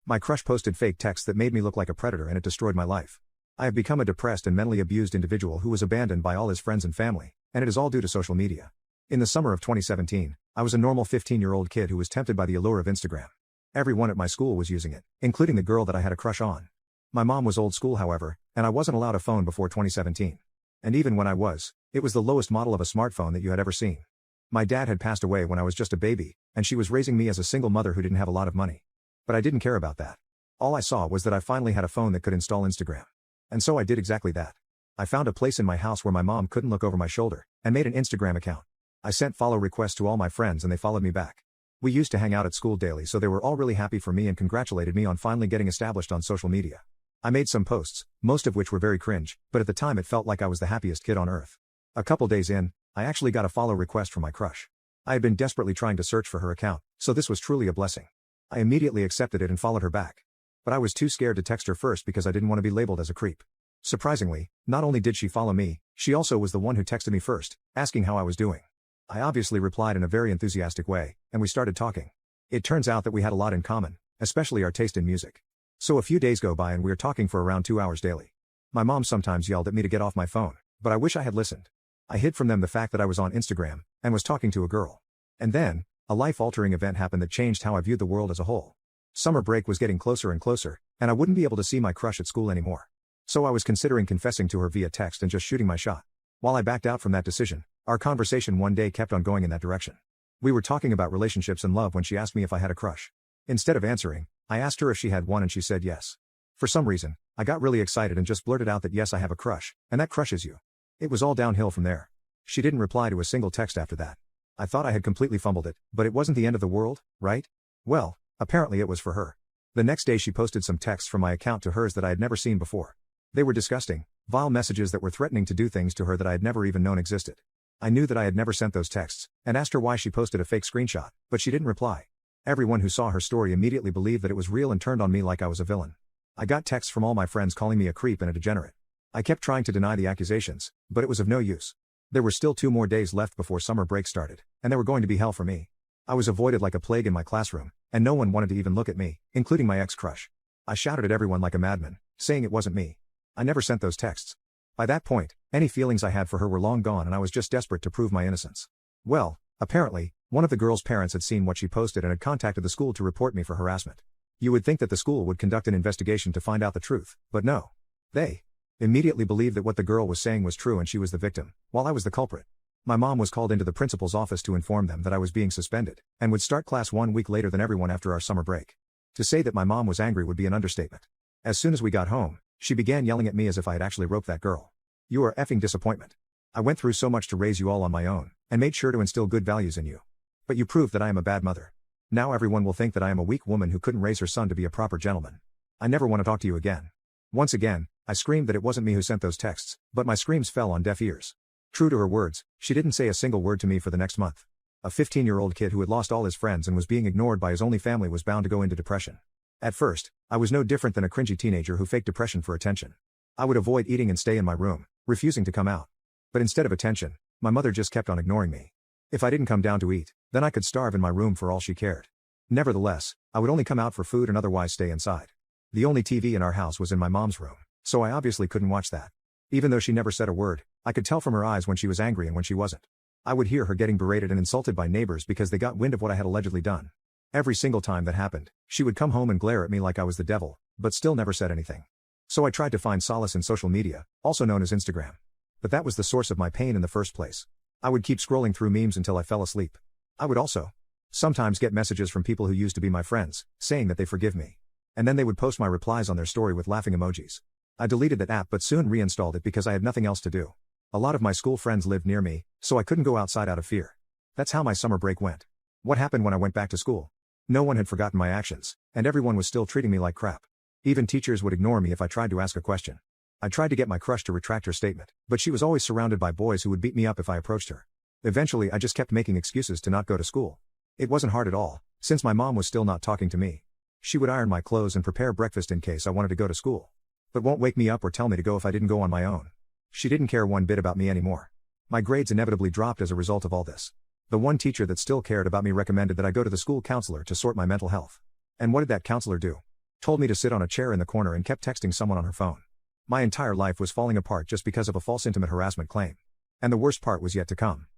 My crush posted fake texts that made me look like a predator and it destroyed my life. I have become a depressed and mentally abused individual who was abandoned by all his friends and family, and it is all due to social media. In the summer of 2017, I was a normal 15-year-old kid who was tempted by the allure of Instagram. Everyone at my school was using it, including the girl that I had a crush on. My mom was old school, however, and I wasn't allowed a phone before 2017. And even when I was, it was the lowest model of a smartphone that you had ever seen. My dad had passed away when I was just a baby, and she was raising me as a single mother who didn't have a lot of money. But I didn't care about that. All I saw was that I finally had a phone that could install Instagram. And so I did exactly that. I found a place in my house where my mom couldn't look over my shoulder, and made an Instagram account. I sent follow requests to all my friends and they followed me back. We used to hang out at school daily, so they were all really happy for me and congratulated me on finally getting established on social media. I made some posts, most of which were very cringe, but at the time it felt like I was the happiest kid on earth. A couple days in, I actually got a follow request from my crush. I had been desperately trying to search for her account, so this was truly a blessing. I immediately accepted it and followed her back. But I was too scared to text her first because I didn't want to be labeled as a creep. Surprisingly, not only did she follow me, she also was the one who texted me first, asking how I was doing. I obviously replied in a very enthusiastic way, and we started talking. It turns out that we had a lot in common, especially our taste in music. So a few days go by and we are talking for around 2 hours daily. My mom sometimes yelled at me to get off my phone, but I wish I had listened. I hid from them the fact that I was on Instagram, and was talking to a girl. And then, a life-altering event happened that changed how I viewed the world as a whole. Summer break was getting closer and closer, and I wouldn't be able to see my crush at school anymore. So I was considering confessing to her via text and just shooting my shot. While I backed out from that decision, our conversation one day kept on going in that direction. We were talking about relationships and love when she asked me if I had a crush. Instead of answering, I asked her if she had one and she said yes. For some reason, I got really excited and just blurted out that yes, I have a crush, and that crush is you. It was all downhill from there. She didn't reply to a single text after that. I thought I had completely fumbled it, but it wasn't the end of the world, right? Well, apparently it was for her. The next day she posted some texts from my account to hers that I had never seen before. They were disgusting, vile messages that were threatening to do things to her that I had never even known existed. I knew that I had never sent those texts, and asked her why she posted a fake screenshot, but she didn't reply. Everyone who saw her story immediately believed that it was real and turned on me like I was a villain. I got texts from all my friends calling me a creep and a degenerate. I kept trying to deny the accusations, but it was of no use. There were still 2 more days left before summer break started, and they were going to be hell for me. I was avoided like a plague in my classroom, and no one wanted to even look at me, including my ex-crush. I shouted at everyone like a madman, saying it wasn't me. I never sent those texts. By that point, any feelings I had for her were long gone and I was just desperate to prove my innocence. Well, apparently, one of the girl's parents had seen what she posted and had contacted the school to report me for harassment. You would think that the school would conduct an investigation to find out the truth, but no. They immediately believed that what the girl was saying was true and she was the victim, while I was the culprit. My mom was called into the principal's office to inform them that I was being suspended, and would start class 1 week later than everyone after our summer break. To say that my mom was angry would be an understatement. As soon as we got home, she began yelling at me as if I had actually roped that girl. You are effing disappointment. I went through so much to raise you all on my own, and made sure to instill good values in you. But you proved that I am a bad mother. Now everyone will think that I am a weak woman who couldn't raise her son to be a proper gentleman. I never want to talk to you again. Once again, I screamed that it wasn't me who sent those texts, but my screams fell on deaf ears. True to her words, she didn't say a single word to me for the next month. A 15-year-old kid who had lost all his friends and was being ignored by his only family was bound to go into depression. At first, I was no different than a cringy teenager who faked depression for attention. I would avoid eating and stay in my room, refusing to come out. But instead of attention, my mother just kept on ignoring me. If I didn't come down to eat, then I could starve in my room for all she cared. Nevertheless, I would only come out for food and otherwise stay inside. The only TV in our house was in my mom's room, so I obviously couldn't watch that. Even though she never said a word, I could tell from her eyes when she was angry and when she wasn't. I would hear her getting berated and insulted by neighbors because they got wind of what I had allegedly done. Every single time that happened, she would come home and glare at me like I was the devil, but still never said anything. So I tried to find solace in social media, also known as Instagram. But that was the source of my pain in the first place. I would keep scrolling through memes until I fell asleep. I would also sometimes get messages from people who used to be my friends, saying that they forgive me. And then they would post my replies on their story with laughing emojis. I deleted that app but soon reinstalled it because I had nothing else to do. A lot of my school friends lived near me, so I couldn't go outside out of fear. That's how my summer break went. What happened when I went back to school? No one had forgotten my actions, and everyone was still treating me like crap. Even teachers would ignore me if I tried to ask a question. I tried to get my crush to retract her statement, but she was always surrounded by boys who would beat me up if I approached her. Eventually I just kept making excuses to not go to school. It wasn't hard at all, since my mom was still not talking to me. She would iron my clothes and prepare breakfast in case I wanted to go to school, but won't wake me up or tell me to go if I didn't go on my own. She didn't care one bit about me anymore. My grades inevitably dropped as a result of all this. The one teacher that still cared about me recommended that I go to the school counselor to sort my mental health. And what did that counselor do? told me to sit on a chair in the corner and kept texting someone on her phone. My entire life was falling apart just because of a false intimate harassment claim. And the worst part was yet to come.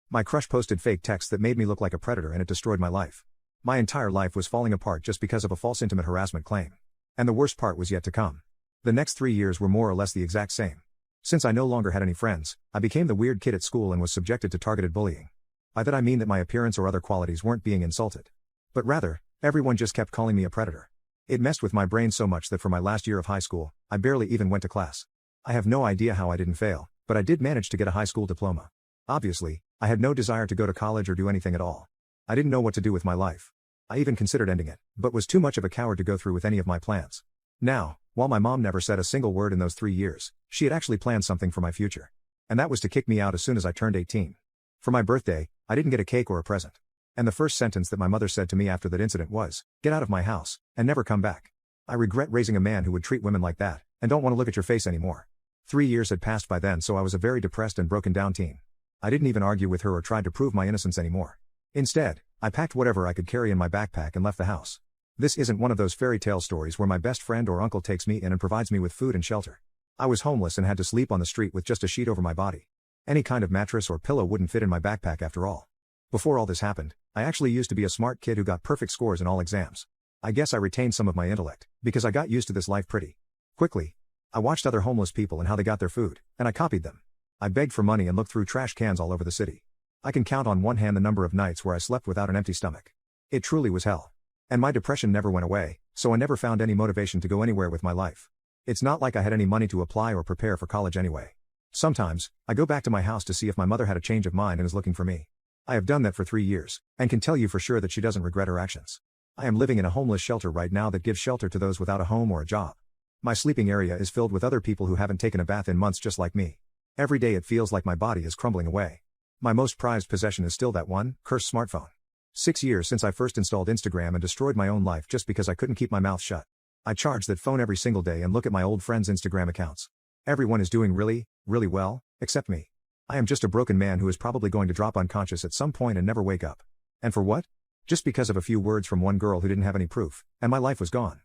My crush posted fake texts that made me look like a predator and it destroyed my life. My entire life was falling apart just because of a false intimate harassment claim. And the worst part was yet to come. The next 3 years were more or less the exact same. Since I no longer had any friends, I became the weird kid at school and was subjected to targeted bullying. By that I mean that my appearance or other qualities weren't being insulted. But rather, everyone just kept calling me a predator. It messed with my brain so much that for my last year of high school, I barely even went to class. I have no idea how I didn't fail, but I did manage to get a high school diploma. Obviously, I had no desire to go to college or do anything at all. I didn't know what to do with my life. I even considered ending it, but was too much of a coward to go through with any of my plans. Now, while my mom never said a single word in those 3 years, she had actually planned something for my future. And that was to kick me out as soon as I turned 18. For my birthday, I didn't get a cake or a present. And the first sentence that my mother said to me after that incident was, "Get out of my house, and never come back. I regret raising a man who would treat women like that, and don't want to look at your face anymore." 3 years had passed by then, so I was a very depressed and broken down teen. I didn't even argue with her or try to prove my innocence anymore. Instead, I packed whatever I could carry in my backpack and left the house. This isn't one of those fairy tale stories where my best friend or uncle takes me in and provides me with food and shelter. I was homeless and had to sleep on the street with just a sheet over my body. Any kind of mattress or pillow wouldn't fit in my backpack after all. Before all this happened, I actually used to be a smart kid who got perfect scores in all exams. I guess I retained some of my intellect, because I got used to this life pretty quickly. I watched other homeless people and how they got their food, and I copied them. I begged for money and looked through trash cans all over the city. I can count on one hand the number of nights where I slept without an empty stomach. It truly was hell. And my depression never went away, so I never found any motivation to go anywhere with my life. It's not like I had any money to apply or prepare for college anyway. Sometimes, I go back to my house to see if my mother had a change of mind and is looking for me. I have done that for 3 years, and can tell you for sure that she doesn't regret her actions. I am living in a homeless shelter right now that gives shelter to those without a home or a job. My sleeping area is filled with other people who haven't taken a bath in months just like me. Every day it feels like my body is crumbling away. My most prized possession is still that one, cursed smartphone. 6 years since I first installed Instagram and destroyed my own life just because I couldn't keep my mouth shut. I charge that phone every single day and look at my old friends' Instagram accounts. Everyone is doing really, really well, except me. I am just a broken man who is probably going to drop unconscious at some point and never wake up. And for what? Just because of a few words from one girl who didn't have any proof, and my life was gone.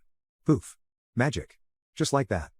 Poof. Magic. Just like that.